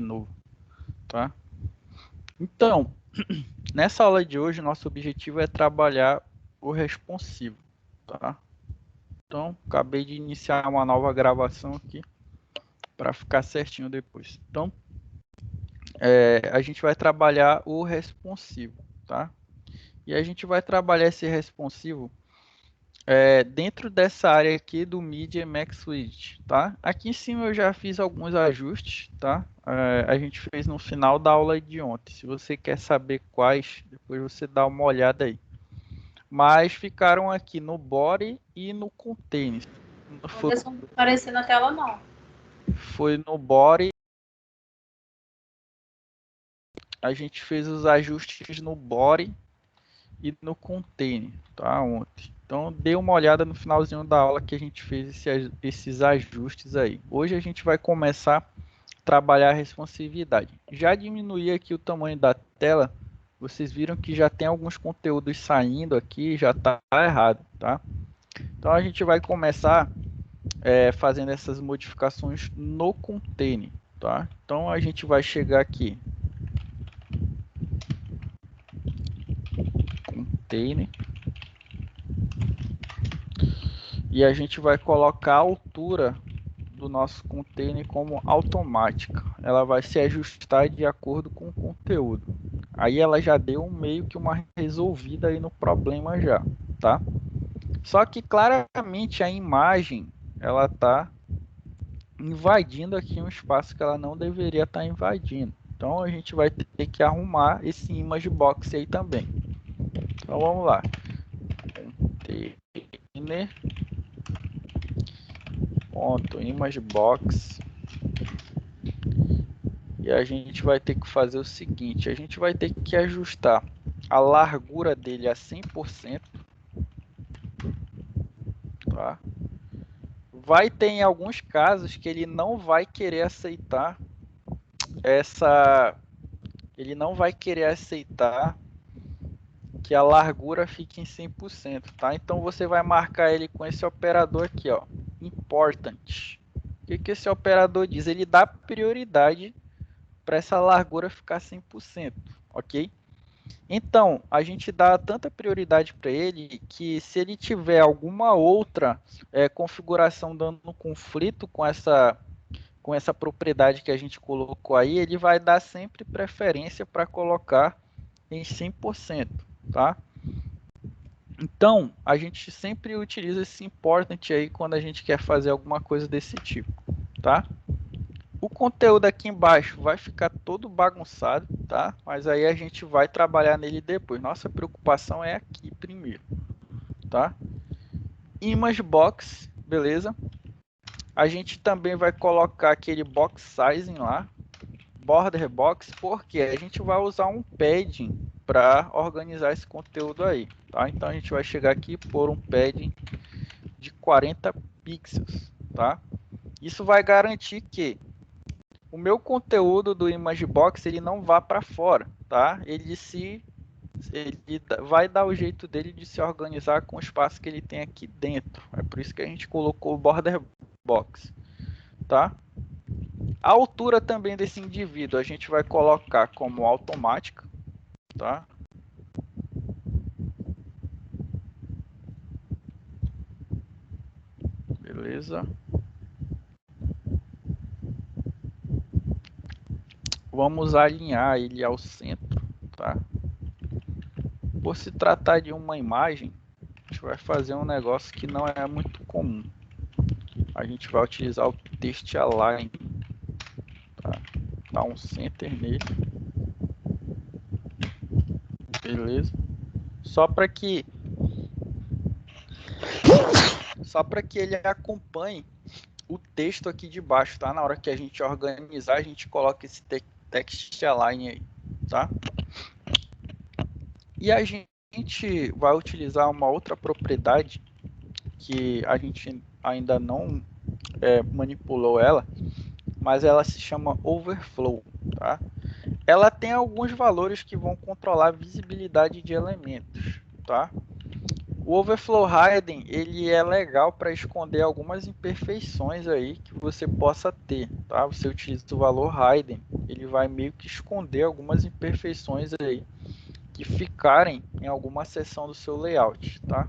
novo, tá? Então, nessa aula de hoje, nosso objetivo é trabalhar o responsivo, tá? Então, acabei de iniciar uma nova gravação aqui para ficar certinho depois. Então, a gente vai trabalhar o responsivo, tá? E a gente vai trabalhar esse responsivo dentro dessa área aqui do Media Max Switch, tá? Aqui em cima eu já fiz alguns ajustes, tá? A gente fez no final da aula de ontem. Se você quer saber quais, depois você dá uma olhada aí. Mas ficaram aqui no body e no container. Anderson não apareceu na tela, não. Foi no body. A gente fez os ajustes no body e no container, tá? Ontem. Então, dê uma olhada no finalzinho da aula que a gente fez esses ajustes aí. Hoje a gente vai começar a trabalhar a responsividade. Já diminuí aqui o tamanho da tela. Vocês viram que já tem alguns conteúdos saindo aqui, já está errado, tá? Então, a gente vai começar fazendo essas modificações no container, tá? Então, a gente vai chegar aqui. Container. E a gente vai colocar a altura do nosso container como automática. Ela vai se ajustar de acordo com o conteúdo. Aí ela já deu meio que uma resolvida aí no problema já, tá? Só que claramente a imagem ela tá invadindo aqui um espaço que ela não deveria estar invadindo. Então a gente vai ter que arrumar esse image box aí também. Então vamos lá. Container ponto image box. E a gente vai ter que fazer o seguinte, a gente vai ter que ajustar a largura dele a 100%, tá? Vai ter em alguns casos que ele não vai querer aceitar que a largura fique em 100%, tá? Então você vai marcar ele com esse operador aqui, ó, important. O que esse operador diz? Ele dá prioridade para essa largura ficar 100%, ok? Então, a gente dá tanta prioridade para ele que se ele tiver alguma outra configuração dando conflito com essa propriedade que a gente colocou aí, ele vai dar sempre preferência para colocar em 100%, tá? Então, a gente sempre utiliza esse important aí quando a gente quer fazer alguma coisa desse tipo, tá? O conteúdo aqui embaixo vai ficar todo bagunçado, tá? Mas aí a gente vai trabalhar nele depois. Nossa preocupação é aqui primeiro, tá? Image box, beleza? A gente também vai colocar aquele box sizing lá, border box, porque a gente vai usar um padding para organizar esse conteúdo aí, tá? Então a gente vai chegar aqui por um padding de 40 pixels, tá? Isso vai garantir que o meu conteúdo do Image Box ele não vá para fora, tá? Ele vai dar o jeito dele de se organizar com o espaço que ele tem aqui dentro. É por isso que a gente colocou o Border Box, tá? A altura também desse indivíduo a gente vai colocar como automática, tá? Beleza. Vamos alinhar ele ao centro, tá? Por se tratar de uma imagem, a gente vai fazer um negócio que não é muito comum. A gente vai utilizar o text align, tá? Dar um center nele, beleza? Só para que ele acompanhe o texto aqui de baixo, tá? Na hora que a gente organizar, a gente coloca esse text align aí, tá? E a gente vai utilizar uma outra propriedade que a gente ainda não manipulou ela, mas ela se chama overflow, tá? Ela tem alguns valores que vão controlar a visibilidade de elementos, tá? O Overflow Hidden, ele é legal para esconder algumas imperfeições aí que você possa ter, tá? Você utiliza o valor Hidden, ele vai meio que esconder algumas imperfeições aí que ficarem em alguma seção do seu layout, tá?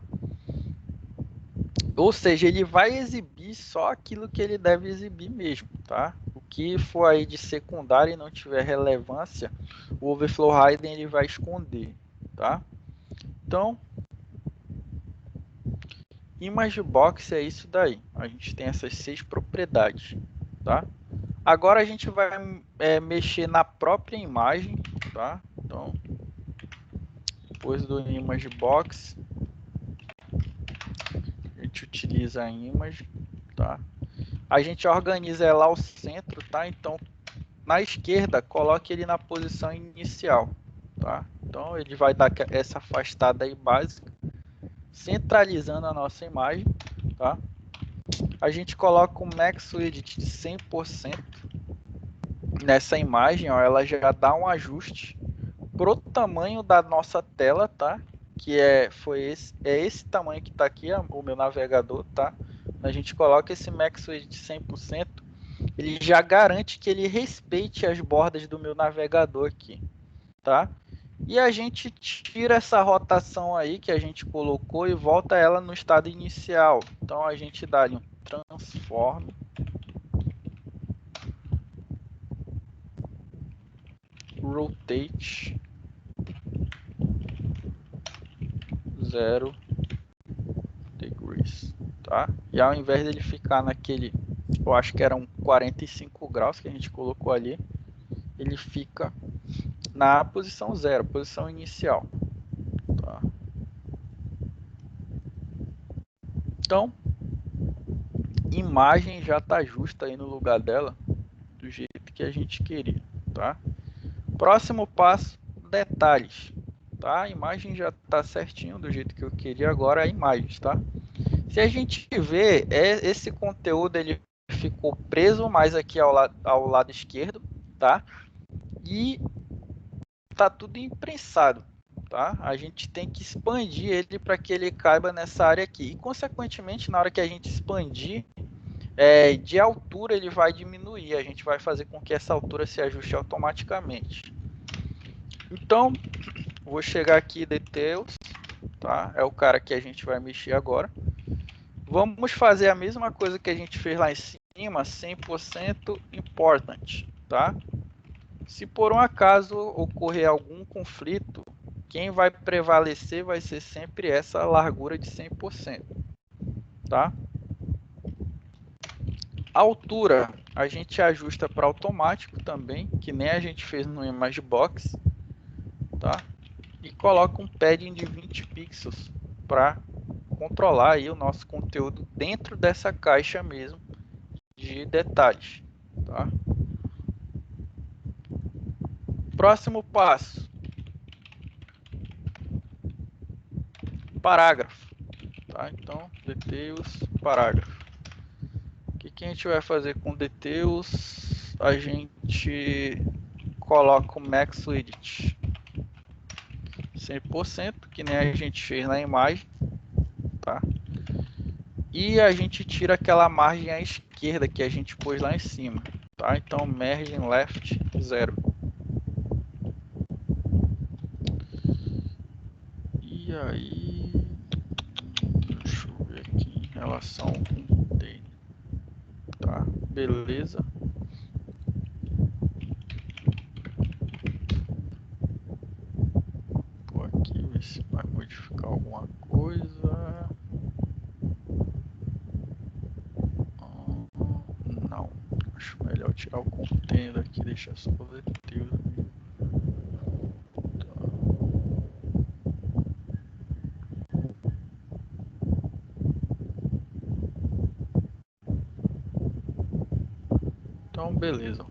Ou seja, ele vai exibir só aquilo que ele deve exibir mesmo, tá? O que for aí de secundário e não tiver relevância, o Overflow Hidden ele vai esconder, tá? Então, Image Box é isso daí. A gente tem essas 6 propriedades, tá? Agora a gente vai mexer na própria imagem, tá? Então, depois do Image Box, a gente utiliza a Image, tá? A gente organiza ela ao centro, tá? Então, na esquerda, coloque ele na posição inicial, tá? Então, ele vai dar essa afastada aí básica, centralizando a nossa imagem, tá? A gente coloca o Max Width de 100% nessa imagem, ó, ela já dá um ajuste pro tamanho da nossa tela, tá? Que é esse tamanho que está aqui, ó, o meu navegador, tá? A gente coloca esse Max Width de 100%, ele já garante que ele respeite as bordas do meu navegador aqui, tá? E a gente tira essa rotação aí que a gente colocou e volta ela no estado inicial. Então a gente dá ali um transform rotate 0 degrees, tá? E ao invés dele ficar naquele, eu acho que eram 45 graus que a gente colocou ali, ele fica na posição 0, posição inicial, tá? Então, imagem já está justa aí no lugar dela, do jeito que a gente queria, tá? Próximo passo, detalhes, tá? A imagem já está certinho do jeito que eu queria, agora a imagem, tá? Se a gente ver, esse conteúdo ele ficou preso mais aqui ao lado esquerdo, tá? E tá tudo imprensado, tá? A gente tem que expandir ele para que ele caiba nessa área aqui. E, consequentemente, na hora que a gente expandir, de altura ele vai diminuir. A gente vai fazer com que essa altura se ajuste automaticamente. Então, vou chegar aqui, Details, tá? É o cara que a gente vai mexer agora. Vamos fazer a mesma coisa que a gente fez lá em cima, 100% important, tá? Se por um acaso ocorrer algum conflito, quem vai prevalecer vai ser sempre essa largura de 100%, tá? A altura a gente ajusta para automático também, que nem a gente fez no Image Box, tá? E coloca um padding de 20 pixels para controlar aí o nosso conteúdo dentro dessa caixa mesmo de detalhes, tá? Próximo passo, parágrafo, tá? Então, details, parágrafo. O que a gente vai fazer com details? A gente coloca o max width 100%, que nem a gente fez na imagem, tá? E a gente tira aquela margem à esquerda que a gente pôs lá em cima, tá? Então, margin left 0. E aí, deixa eu ver aqui em relação ao container, tá? Beleza. Vou aqui ver se vai modificar alguma coisa. Não, acho melhor tirar o container aqui e deixar só o details. Então, beleza.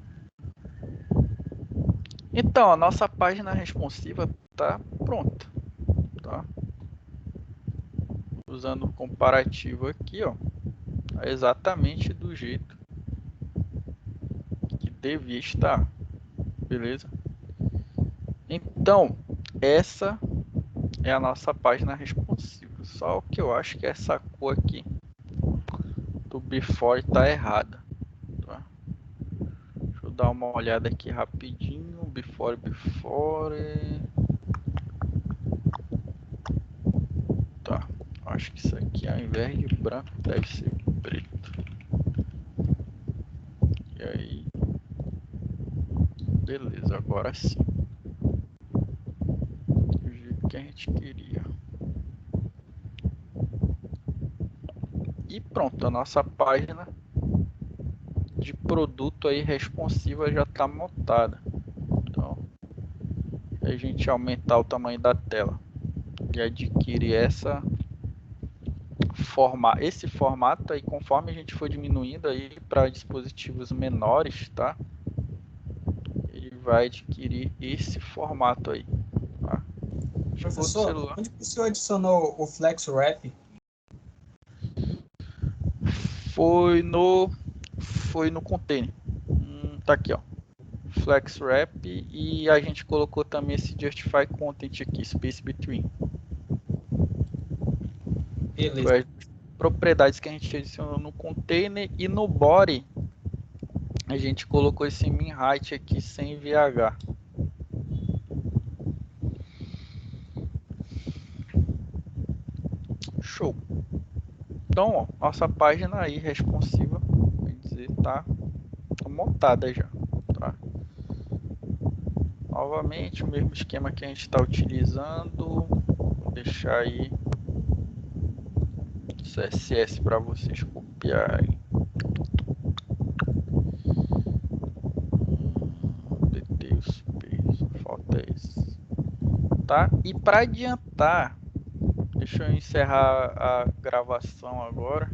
Então, a nossa página responsiva está pronta, tá? Usando o comparativo aqui, ó, é exatamente do jeito que devia estar, beleza? Então, essa é a nossa página responsiva. Só o que eu acho que essa cor aqui do before tá errada. Tá? Deixa eu dar uma olhada aqui rapidinho. Before. Tá. Acho que isso aqui ao invés de branco deve ser preto. E aí. Beleza, agora sim. Do jeito que a gente queria. E pronto, a nossa página de produto aí responsiva já está montada. Então, a gente aumentar o tamanho da tela e adquirir esse formato aí, conforme a gente for diminuindo aí para dispositivos menores, tá? Ele vai adquirir esse formato aí, tá? Professor, onde que o senhor adicionou o Flex Wrap? Foi no container. Tá aqui, ó. Flex Wrap, e a gente colocou também esse Justify Content aqui, Space Between. Beleza. Foi as propriedades que a gente adicionou no container, e no body a gente colocou esse min height aqui sem VH. Show. Então, ó, nossa página aí responsiva, vai dizer, tá montada já, tá? Novamente o mesmo esquema que a gente está utilizando. Vou deixar aí o CSS para vocês copiarem. Só falta esse, tá? E para adiantar, deixa eu encerrar a gravação agora.